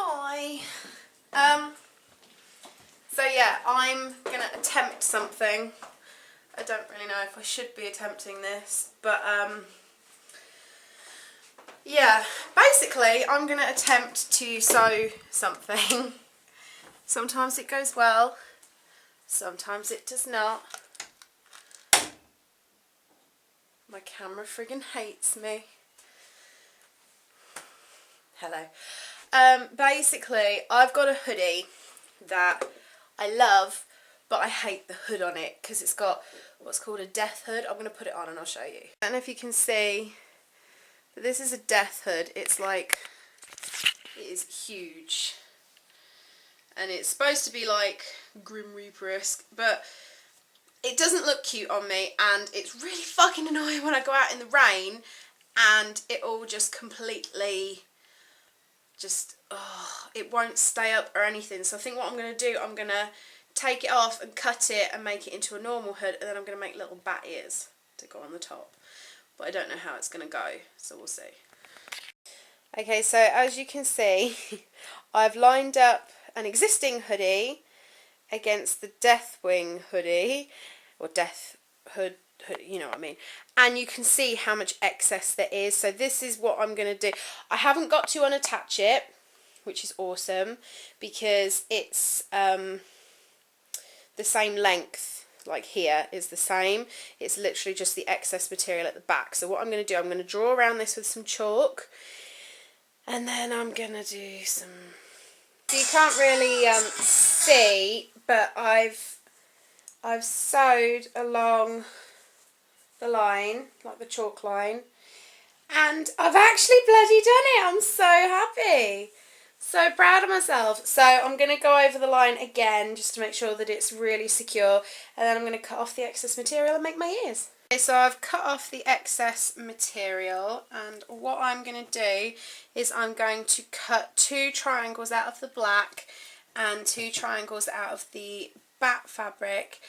Hi. So yeah, I'm gonna attempt something. I don't really know if I should be attempting this, but yeah, basically I'm gonna attempt to sew something. Sometimes it goes well, sometimes it does not. My camera friggin' hates me. Hello. Basically, I've got a hoodie that I love, but I hate the hood on it because it's got what's called a death hood. I'm going to put it on and I'll show you. I don't know if you can see, but this is a death hood. It's like, it is huge. And it's supposed to be like Grim Reaper-esque, but it doesn't look cute on me, and it's really fucking annoying when I go out in the rain and it all just completely it won't stay up or anything. So I think what I'm going to do, I'm going to take it off and cut it and make it into a normal hood, and then I'm going to make little bat ears to go on the top. But I don't know how it's going to go, so we'll see. Okay, so as you can see, I've lined up an existing hoodie against the Deathwing hoodie, or Death Hood, you know what I mean, and you can see how much excess there is. So this is what I'm going to do. I haven't got to unattach it, which is awesome, because it's the same length, like here is the same. It's literally just the excess material at the back. So what I'm going to do, I'm going to draw around this with some chalk, and then I'm going to do some, so you can't really see, but I've sewed along the line, like the chalk line, and I've actually bloody done it. I'm so happy, so proud of myself. So I'm going to go over the line again just to make sure that it's really secure, and then I'm going to cut off the excess material and make my ears. Okay, so I've cut off the excess material, and what I'm going to do is I'm going to cut 2 triangles out of the black and 2 triangles out of the bat fabric,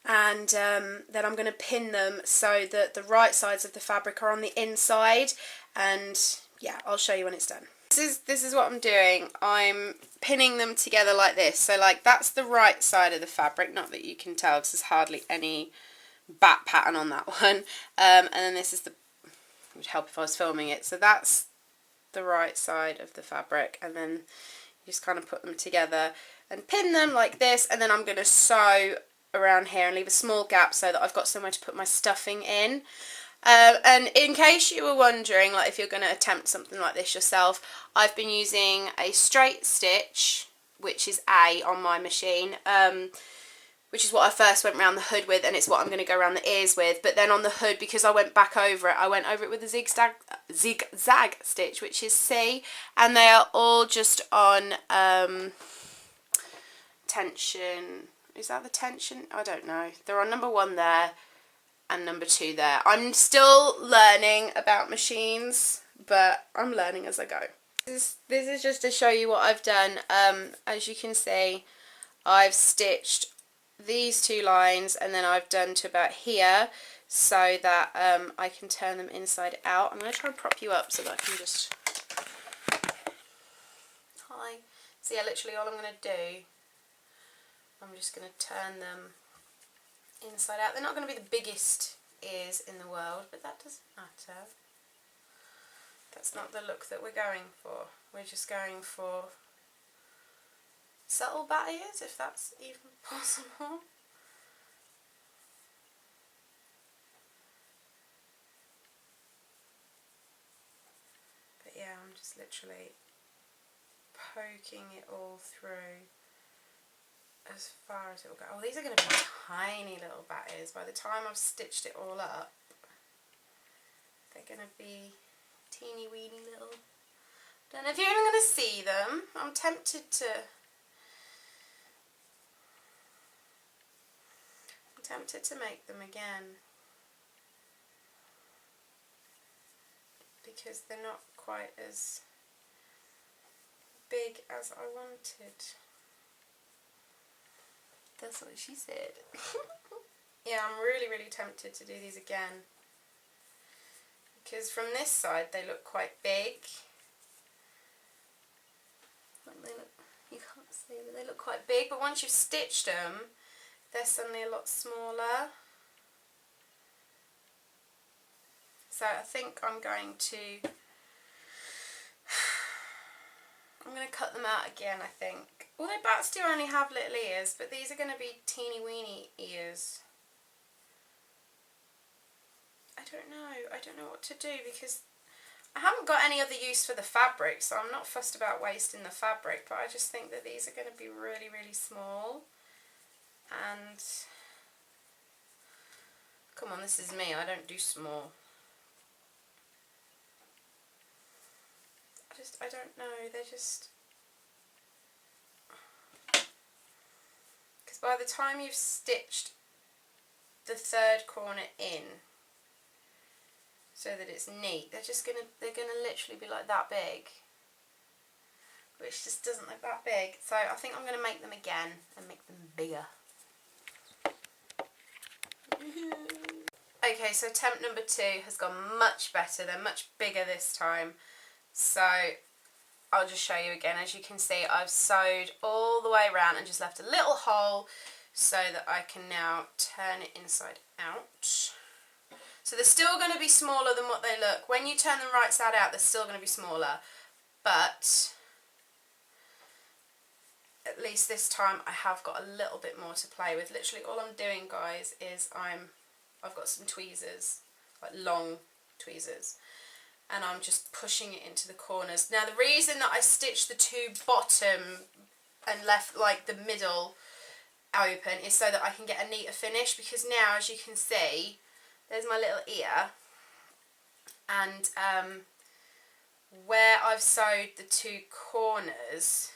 and then I'm going to pin them so that the right sides of the fabric are on the inside, and yeah, I'll show you when it's done. This is what I'm doing. I'm pinning them together like this. So like that's the right side of the fabric, not that you can tell because there's hardly any bat pattern on that one, and then this is the, it would help if I was filming it, so that's the right side of the fabric, and then you just kind of put them together and pin them like this, and then I'm going to sew around here and leave a small gap so that I've got somewhere to put my stuffing in. And in case you were wondering, like if you're going to attempt something like this yourself, I've been using a straight stitch, which is A on my machine, which is what I first went around the hood with, and it's what I'm going to go around the ears with. But then on the hood, because I went back over it, I went over it with a zigzag stitch, which is C, and they are all just on tension. Is that the tension? I don't know. They're on number 1 there and number 2 there. I'm still learning about machines, but I'm learning as I go. This is just to show you what I've done. As you can see, I've stitched these 2 lines, and then I've done to about here so that I can turn them inside out. I'm going to try and prop you up so that I can just... Hi. So yeah, literally all I'm going to do, I'm just going to turn them inside out. They're not going to be the biggest ears in the world, but that doesn't matter. That's not the look that we're going for. We're just going for subtle bat ears, if that's even possible. But yeah, I'm just literally poking it all through as far as it will go. Oh, these are going to be tiny little bat ears. By the time I've stitched it all up, they're going to be teeny weeny little. Don't know if you're even going to see them. I'm tempted to make them again, because they're not quite as big as I wanted. That's what she said. Yeah, I'm really tempted to do these again, because from this side they look quite big, like See, they look quite big, but once you've stitched them, they're suddenly a lot smaller. So I think I'm going to cut them out again, I think. Although bats do only have little ears, but these are going to be teeny weeny ears. I don't know what to do because I haven't got any other use for the fabric, so I'm not fussed about wasting the fabric, but I just think that these are going to be really, really small. And come on, this is me, I don't do small. I don't know, they're just... Because by the time you've stitched the third corner in, so that it's neat, they're gonna literally be like that big, which just doesn't look that big. So I think I'm gonna make them again and make them bigger. Okay, so attempt number 2 has gone much better. They're much bigger this time. So I'll just show you again. As you can see, I've sewed all the way around and just left a little hole so that I can now turn it inside out. So they're still going to be smaller than what they look. When you turn them right side out, they're still going to be smaller. But at least this time I have got a little bit more to play with. Literally all I'm doing, guys, is I've got some tweezers, like long tweezers, and I'm just pushing it into the corners. Now the reason that I stitched the 2 bottom and left like the middle open is so that I can get a neater finish, because now, as you can see, there's my little ear, and where I've sewed the 2 corners,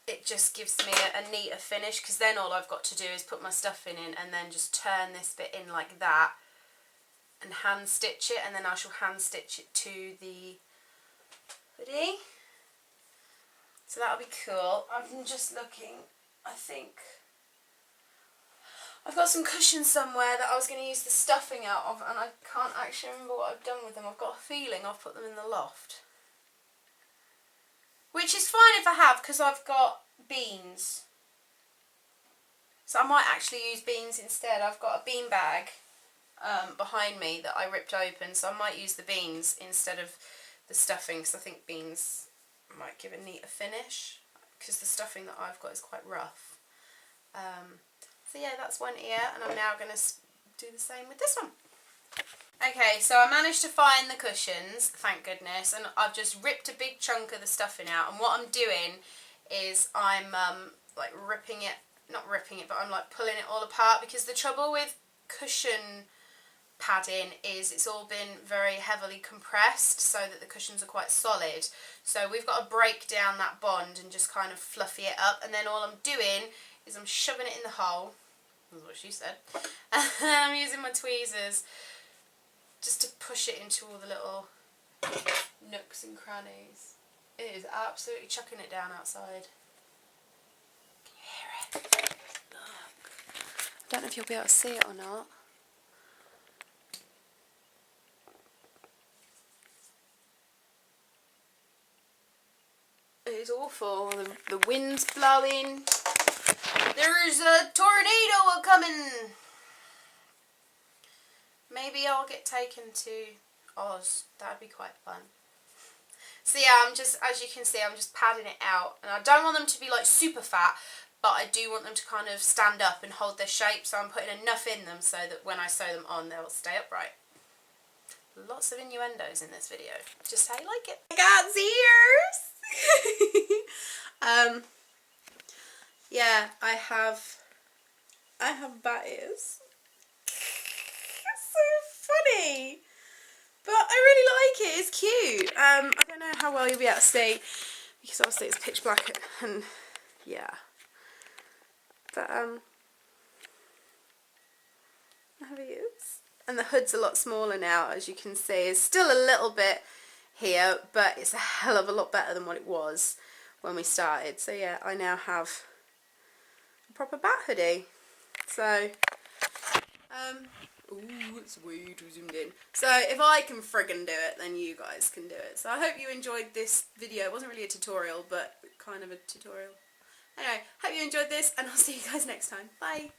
it just gives me a neater finish, because then all I've got to do is put my stuffing in and then just turn this bit in like that and hand stitch it, and then I shall hand stitch it to the hoodie. So that'll be cool. I'm just looking, I think I've got some cushions somewhere that I was going to use the stuffing out of, and I can't actually remember what I've done with them. I've got a feeling I've put them in the loft. Which is fine if I have, because I've got beans. So I might actually use beans instead. I've got a bean bag behind me that I ripped open, so I might use the beans instead of the stuffing, because I think beans might give a neater finish, because the stuffing that I've got is quite rough. So yeah, that's one ear, and I'm now going to do the same with this one. Okay, so I managed to find the cushions, thank goodness, and I've just ripped a big chunk of the stuffing out, and what I'm doing is I'm like ripping it, not ripping it, but I'm like pulling it all apart, because the trouble with cushion padding is it's all been very heavily compressed so that the cushions are quite solid. So we've got to break down that bond and just kind of fluffy it up, and then all I'm doing is I'm shoving it in the hole, that's what she said, and then I'm using my tweezers just to push it into all the little nooks and crannies. It is absolutely chucking it down outside. Can you hear it? Look. I don't know if you'll be able to see it or not. It is awful. The wind's blowing. There's a tornado coming. Maybe I'll get taken to Oz. That'd be quite fun. So yeah, I'm just, as you can see, I'm just padding it out. And I don't want them to be like super fat, but I do want them to kind of stand up and hold their shape. So I'm putting enough in them so that when I sew them on, they'll stay upright. Lots of innuendos in this video. Just how you like it. I got ears! Yeah, I have bat ears. So funny, but I really like it. It's cute. I don't know how well you'll be able to see, because obviously it's pitch black, and yeah, but I have ears, and the hood's a lot smaller now, as you can see. It's still a little bit here, but it's a hell of a lot better than what it was when we started. So yeah, I now have a proper bat hoodie. So Ooh, it's way too zoomed in. So if I can friggin' do it, then you guys can do it. So I hope you enjoyed this video. It wasn't really a tutorial, but kind of a tutorial. Anyway, hope you enjoyed this, and I'll see you guys next time. Bye!